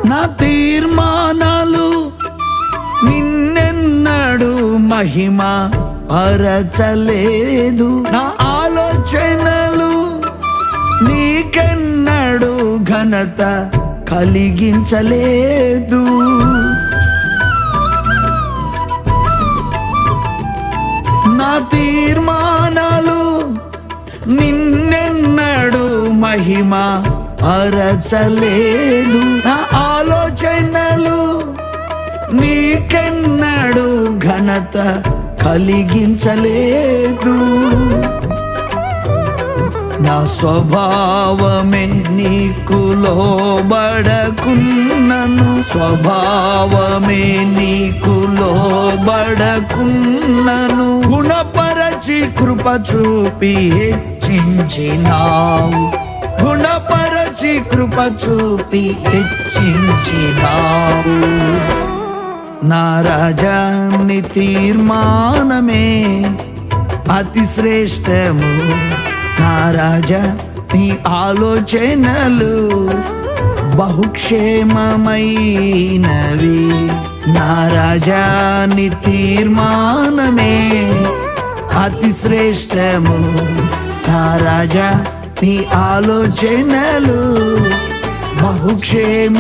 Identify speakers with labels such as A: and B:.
A: నా తీర్మానాలు నిన్నెన్నడు మహిమ పరచలేదు, నా ఆలోచనలు నీకెన్నడు ఘనత కలిగించలేదు. నా తీర్మానాలు నిన్నెన్నడు మహిమ పరచలేదు, నా ఆలోచనలు నీకెన్నడు ఘనత కలిగించలేదు. నా స్వభావమే నీకు లోబడకున్నను, స్వభావమే నీకు లోబడకున్నను. గుణపరచి కృప చూపి హెచ్చించినావు, గుణపరచి కృప చూపి హెచ్చించినావు. నా రాజా నీ తీర్మానమే అతి శ్రేష్టము, నా రాజా నీ ఆలోచనలు బహుక్షేమమైనవి. నా రాజా నీ తీర్మానమే అతి శ్రేష్టము, నా రాజా నీ ఆలోచనలు బహుక్షేమమైనవి.